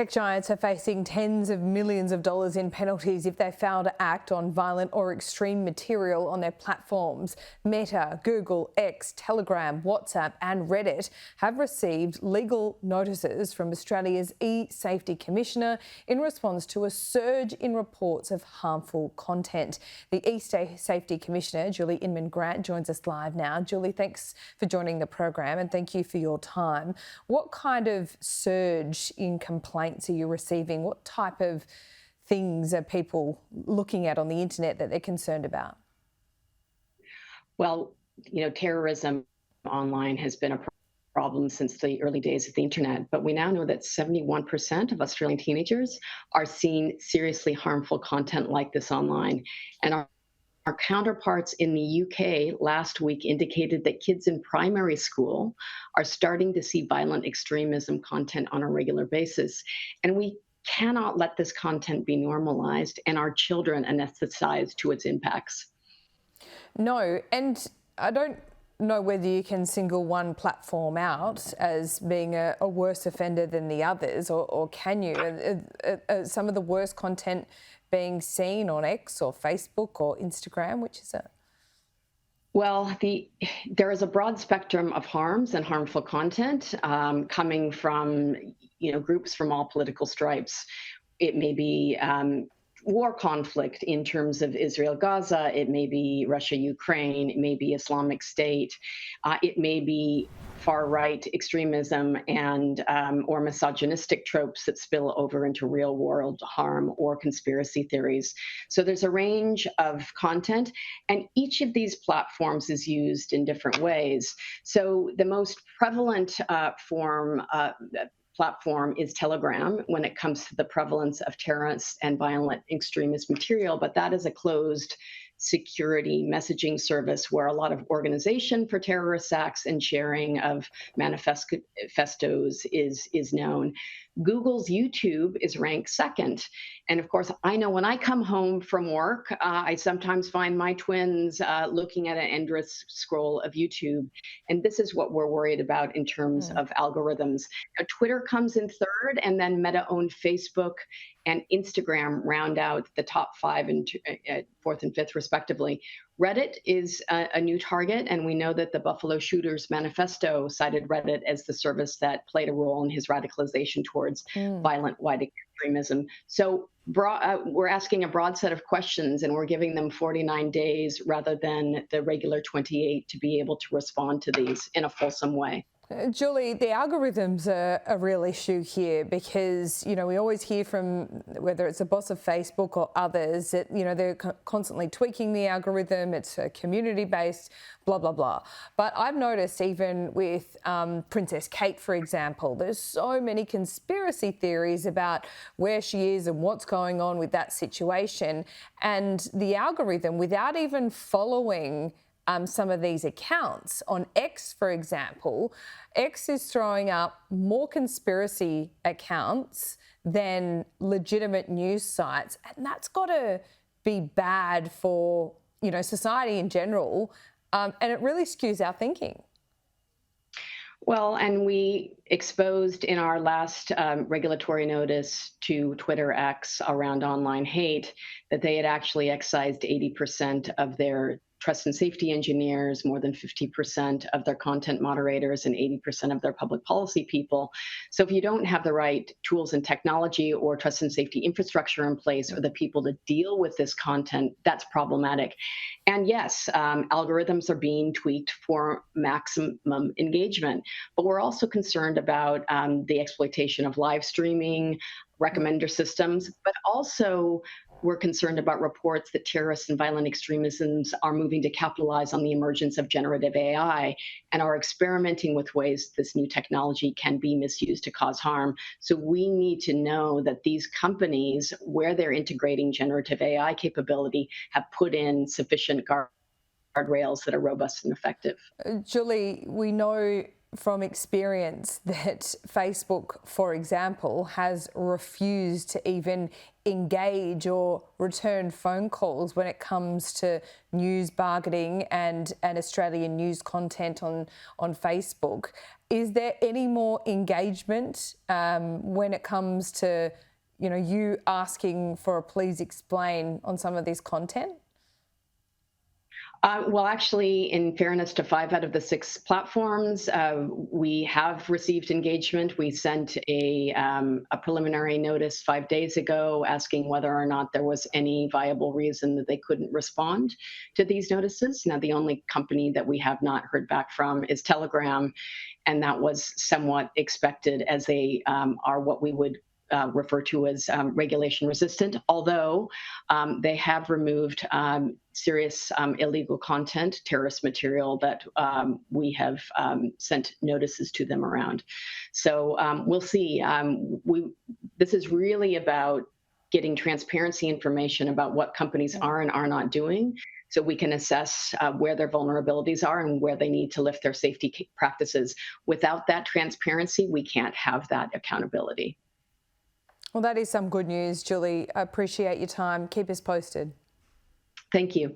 Tech giants are facing tens of millions of dollars in penalties if they fail to act on violent or extreme material on their platforms. Meta, Google, X, Telegram, WhatsApp and Reddit have received legal notices from Australia's ESafety Commissioner in response to a surge in reports of harmful content. The ESafety Commissioner, Julie Inman Grant, joins us live now. Julie, thanks for joining the program and thank you for your time. What kind of surge in complaints are you receiving? What type of things are people looking at on the internet that they're concerned about? Well, terrorism online has been a problem since the early days of the internet, but we now know that 71% of Australian teenagers are seeing seriously harmful content like this online. And our counterparts in the UK last week indicated that kids in primary school are starting to see violent extremism content on a regular basis. And we cannot let this content be normalized and our children anesthetized to its impacts. No, and I don't know whether you can single one platform out as being a worse offender than the others, or can you? Some of the worst content being seen on X or Facebook or Instagram? Which is it? Well, there is a broad spectrum of harms and harmful content coming from groups from all political stripes. It may be war conflict in terms of Israel-Gaza, it may be Russia-Ukraine, it may be Islamic State, it may be far-right extremism and or misogynistic tropes that spill over into real-world harm or conspiracy theories. So there's a range of content, and each of these platforms is used in different ways. So the most prevalent platform is Telegram when it comes to the prevalence of terrorist and violent extremist material, but that is a closed security messaging service where a lot of organization for terrorist acts and sharing of manifestos is known. Google's YouTube is ranked second. And of course, I know when I come home from work, I sometimes find my twins looking at an endless scroll of YouTube. And this is what we're worried about in terms of algorithms. Now, Twitter comes in third, and then Meta-owned Facebook and Instagram round out the top five and fourth and fifth, respectively. Reddit is a new target, and we know that the Buffalo Shooters Manifesto cited Reddit as the service that played a role in his radicalization towards violent white extremism. So we're asking a broad set of questions, and we're giving them 49 days rather than the regular 28 to be able to respond to these in a fulsome way. Julie, the algorithms are a real issue here because, we always hear from whether it's the boss of Facebook or others that, they're constantly tweaking the algorithm. It's community-based, blah, blah, blah. But I've noticed even with Princess Kate, for example, there's so many conspiracy theories about where she is and what's going on with that situation. And the algorithm, without even following some of these accounts on X, for example, X is throwing up more conspiracy accounts than legitimate news sites, and that's got to be bad for society in general, and it really skews our thinking. Well, and we exposed in our last regulatory notice to Twitter X around online hate that they had actually excised 80% of their trust and safety engineers, more than 50% of their content moderators, and 80% of their public policy people. So if you don't have the right tools and technology or trust and safety infrastructure in place or the people to deal with this content, that's problematic. And yes, algorithms are being tweaked for maximum engagement, but we're also concerned about the exploitation of live streaming, recommender systems, but also we're concerned about reports that terrorists and violent extremisms are moving to capitalize on the emergence of generative AI and are experimenting with ways this new technology can be misused to cause harm. So we need to know that these companies, where they're integrating generative AI capability, have put in sufficient guardrails that are robust and effective. Julie, we know from experience that Facebook, for example, has refused to even engage or return phone calls when it comes to news bargaining and Australian news content on Facebook. Is there any more engagement when it comes to, you asking for a please explain on some of this content? Well, actually, in fairness to 5 out of the 6 platforms, we have received engagement. We sent a preliminary notice 5 days ago asking whether or not there was any viable reason that they couldn't respond to these notices. Now, the only company that we have not heard back from is Telegram, and that was somewhat expected, as they are what we would refer to as regulation resistant, although they have removed serious illegal content, terrorist material that we have sent notices to them around. So we'll see. This is really about getting transparency information about what companies are and are not doing, so we can assess where their vulnerabilities are and where they need to lift their safety practices. Without that transparency, we can't have that accountability. Well, that is some good news, Julie. I appreciate your time. Keep us posted. Thank you.